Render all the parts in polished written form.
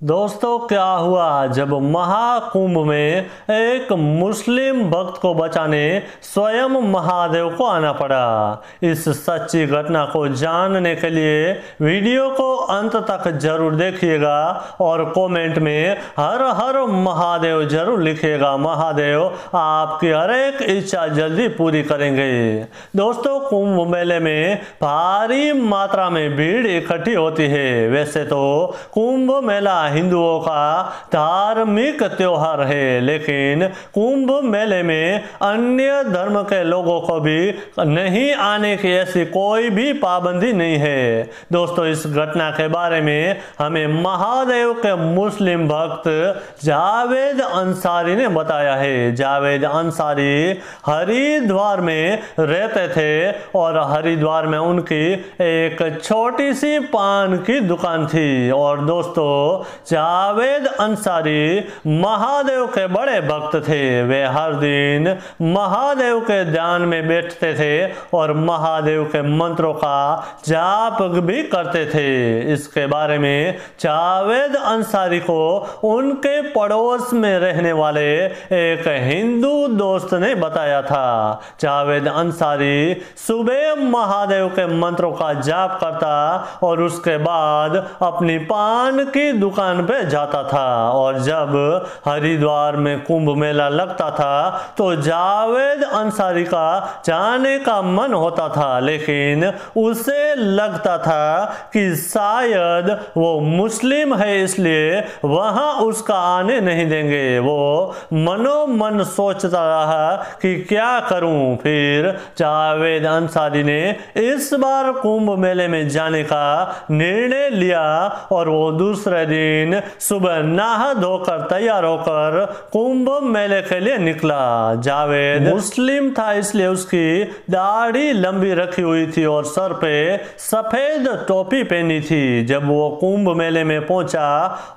दोस्तों, क्या हुआ जब महाकुंभ में एक मुस्लिम भक्त को बचाने स्वयं महादेव को आना पड़ा। इस सच्ची घटना को जानने के लिए वीडियो को अंत तक जरूर देखिएगा और कमेंट में हर हर महादेव जरूर लिखिएगा। महादेव आपकी हर एक इच्छा जल्दी पूरी करेंगे। दोस्तों, कुंभ मेले में भारी मात्रा में भीड़ इकट्ठी होती है। वैसे तो कुंभ मेला हिंदुओं का धार्मिक त्योहार है, लेकिन कुंभ मेले में अन्य धर्म के लोगों को भी नहीं आने की ऐसी कोई भी पाबंदी नहीं है। दोस्तों, इस घटना के बारे में हमें महादेव के मुस्लिम भक्त जावेद अंसारी ने बताया है। जावेद अंसारी हरिद्वार में रहते थे और हरिद्वार में उनकी एक छोटी सी पान की दुकान थी। और दोस्तों, जावेद अंसारी महादेव के बड़े भक्त थे। वे हर दिन महादेव के ध्यान में बैठते थे और महादेव के मंत्रों का जाप भी करते थे। इसके बारे में जावेद अंसारी को उनके पड़ोस में रहने वाले एक हिंदू दोस्त ने बताया था। जावेद अंसारी सुबह महादेव के मंत्रों का जाप करता और उसके बाद अपनी पान की दुकान पे जाता था। और जब हरिद्वार में कुंभ मेला लगता था तो जावेद अंसारी का जाने का मन होता था, लेकिन उसे लगता था कि शायद वो मुस्लिम है, इसलिए वहां उसका आने नहीं देंगे। वो मनोमन सोचता रहा कि क्या करूं। फिर जावेद अंसारी ने इस बार कुंभ मेले में जाने का निर्णय लिया और वो दूसरे दिन सुबह नहा धोकर तैयार होकर कुंभ मेले के लिए निकला। जावेद मुस्लिम था, इसलिए उसकी दाढ़ी लंबी रखी हुई थी और सर पे सफेद टोपी पहनी थी। जब वो कुंभ मेले में पहुंचा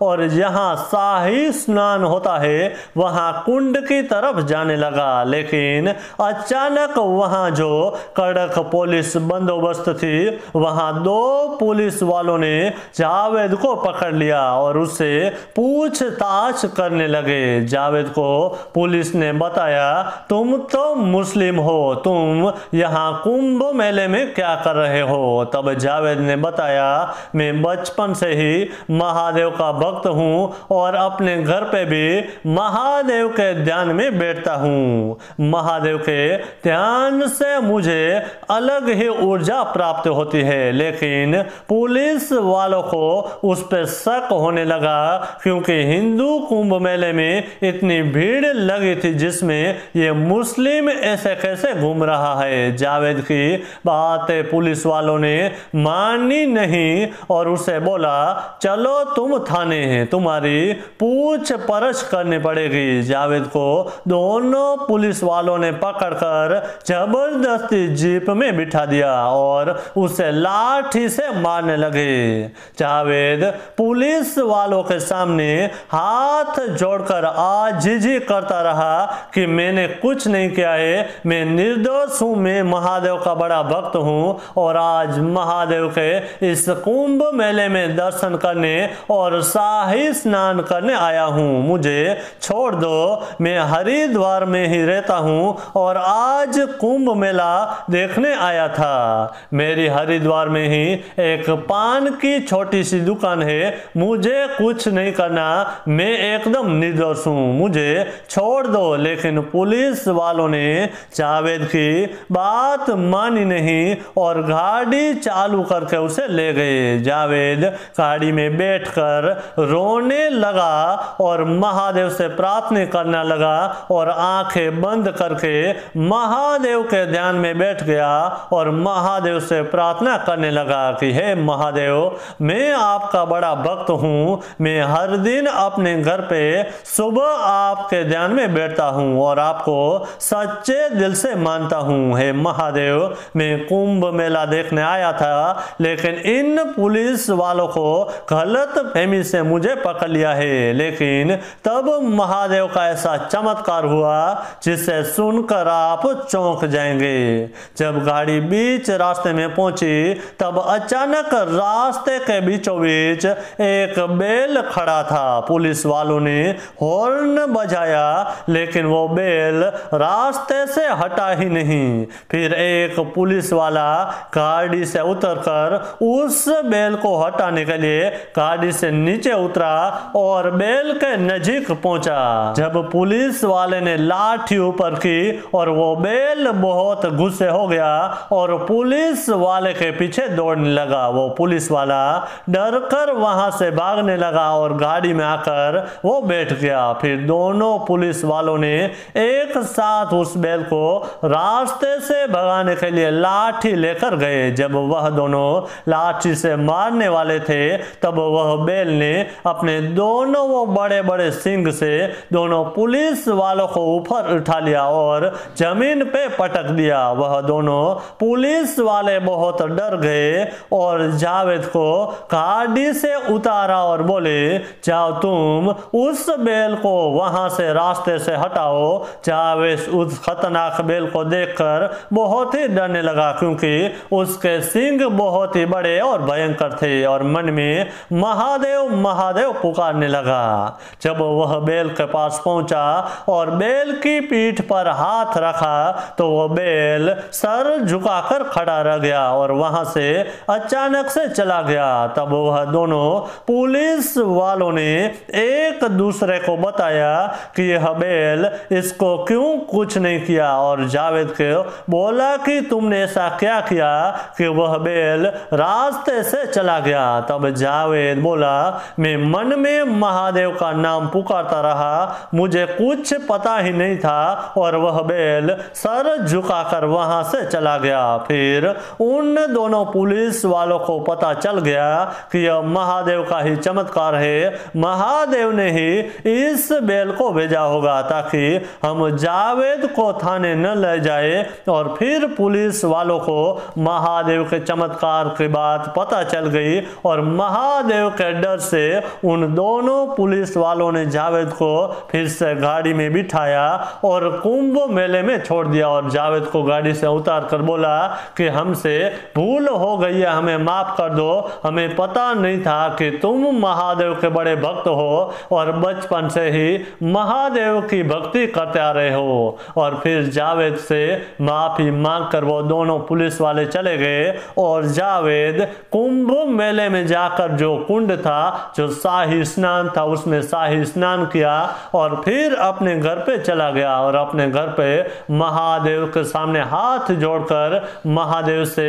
और जहां शाही स्नान होता है वहां कुंड की तरफ जाने लगा, लेकिन अचानक वहां जो कड़क पुलिस बंदोबस्त थी, वहां दो पुलिस वालों ने जावेद को पकड़ लिया और उससे पूछताछ करने लगे। जावेद को पुलिस ने बताया, तुम तो मुस्लिम हो, तुम यहाँ कुंभ मेले में क्या कर रहे हो? तब जावेद ने बताया, मैं बचपन से ही महादेव का भक्त हूँ और अपने घर पे भी महादेव के ध्यान में बैठता हूँ। महादेव के ध्यान से मुझे अलग ही ऊर्जा प्राप्त होती है। लेकिन पुलिस वालों को उस पर शक होने लगा, क्योंकि हिंदू कुंभ मेले में इतनी भीड़ लगी थी जिसमें ये मुस्लिम ऐसे कैसे घूम रहा है। जावेद की बातें पुलिस वालों ने मानी नहीं और उसे बोला, चलो तुम थाने हैं, तुम्हारी पूछ परछ करनी पड़ेगी। जावेद को दोनों पुलिस वालों ने पकड़कर जबरदस्ती जीप में बिठा दिया और उसे लाठी से मारने लगे। जावेद पुलिस वालों के सामने हाथ जोड़कर आजिजी करता रहा कि मैंने कुछ नहीं किया है, मैं निर्दोष हूं, मैं महादेव का बड़ा भक्त हूं और आज महादेव के इस कुंभ मेले में दर्शन करने और शाही स्नान करने आया हूं, मुझे छोड़ दो। मैं हरिद्वार में ही रहता हूं और आज कुंभ मेला देखने आया था। मेरी हरिद्वार में ही एक पान की छोटी सी दुकान है, मुझे कुछ नहीं करना, मैं एकदम निर्दोष हूं, मुझे छोड़ दो। लेकिन पुलिस वालों ने जावेद की बात मानी नहीं और गाड़ी चालू करके उसे ले गए। जावेद गाड़ी में बैठकर रोने लगा और महादेव से प्रार्थना करने लगा और आंखें बंद करके महादेव के ध्यान में बैठ गया और महादेव से प्रार्थना करने लगा कि हे महादेव, मैं आपका बड़ा भक्त हूं, मैं हर दिन अपने घर पे सुबह आपके ध्यान में बैठता हूं और आपको सच्चे दिल से मानता हूं। हे महादेव, मैं कुंभ मेला देखने आया था, लेकिन इन पुलिस वालों को गलत फहमी से मुझे पकड़ लिया है। लेकिन तब महादेव का ऐसा चमत्कार हुआ जिसे सुनकर आप चौंक जाएंगे। जब गाड़ी बीच रास्ते में पहुंची तब अचानक रास्ते के बीचों बीच एक बैल खड़ा था। पुलिस वालों ने हॉर्न बजाया लेकिन वो बैल रास्ते से हटा ही नहीं। फिर एक पुलिस वाला गाड़ी से उतरकर उस बैल को हटाने के लिए गाड़ी से नीचे उतरा और बैल के नजीक पहुंचा। जब पुलिस वाले ने लाठी ऊपर की और वो बैल बहुत गुस्से हो गया और पुलिस वाले के पीछे दौड़ने लगा। वो पुलिस वाला डरकर वहां से भागने लगा और गाड़ी में आकर वो बैठ गया। फिर दोनों पुलिस वालों ने एक साथ उस बैल को रास्ते से भगाने के लिए लाठी लेकर गए। जब वह दोनों लाठी से मारने वाले थे तब वह बैल ने अपने दोनों वो बड़े बड़े सींग से दोनों पुलिस वालों को ऊपर उठा लिया और जमीन पे पटक दिया। वह दोनों पुलिस वाले बहुत डर गए और जावेद को गाड़ी से उतारा और बोले, जाओ तुम उस बैल को वहां से रास्ते से हटाओ। जावेद उस खतरनाक बैल को देखकर बहुत ही डरने लगा क्योंकि उसके सींग बहुत ही बड़े और भयंकर थे और मन में महादेव महादेव पुकारने लगा। जब वह बैल के पास पहुंचा और बैल की पीठ पर हाथ रखा तो वह बैल सर झुकाकर खड़ा रह गया और वहां से अचानक से चला गया। तब वह दोनों पुलिस वालों ने एक दूसरे को बताया कि यह बैल इसको क्यों कुछ नहीं किया और जावेद को बोला कि तुमने ऐसा क्या किया कि वह बैल रास्ते से चला गया। तब जावेद बोला, मैं मन में महादेव का नाम पुकारता रहा, मुझे कुछ पता ही नहीं था और वह बैल सर झुकाकर वहां से चला गया। फिर उन दोनों पुलिस वालों को पता चल गया कि यह महादेव का ही चमत्कार है। महादेव ने ही इस बैल को भेजा होगा ताकि हम जावेद को थाने न ले जाए। और फिर पुलिस वालों को महादेव के चमत्कार की बात पता चल गई और महादेव के डर से उन दोनों पुलिस वालों ने जावेद को फिर से गाड़ी में बिठाया और कुंभ मेले में छोड़ दिया और जावेद को गाड़ी से उतार कर बोला कि हमसे भूल हो गई है, हमें माफ कर दो, हमें पता नहीं था कि तुम महादेव के बड़े भक्त हो और बचपन से ही महादेव की भक्ति करते आ रहे हो। और फिर जावेद से माफी मांगकर वो दोनों पुलिस वाले चले गए और जावेद कुंभ मेले में जाकर जो कुंड था, जो शाही स्नान था, उसमें शाही स्नान किया और फिर अपने घर पे चला गया और अपने घर पे महादेव के सामने हाथ जोड़कर महादेव से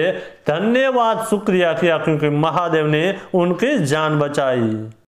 धन्यवाद शुक्रिया किया क्योंकि महादेव ने उनकी जान बचाई।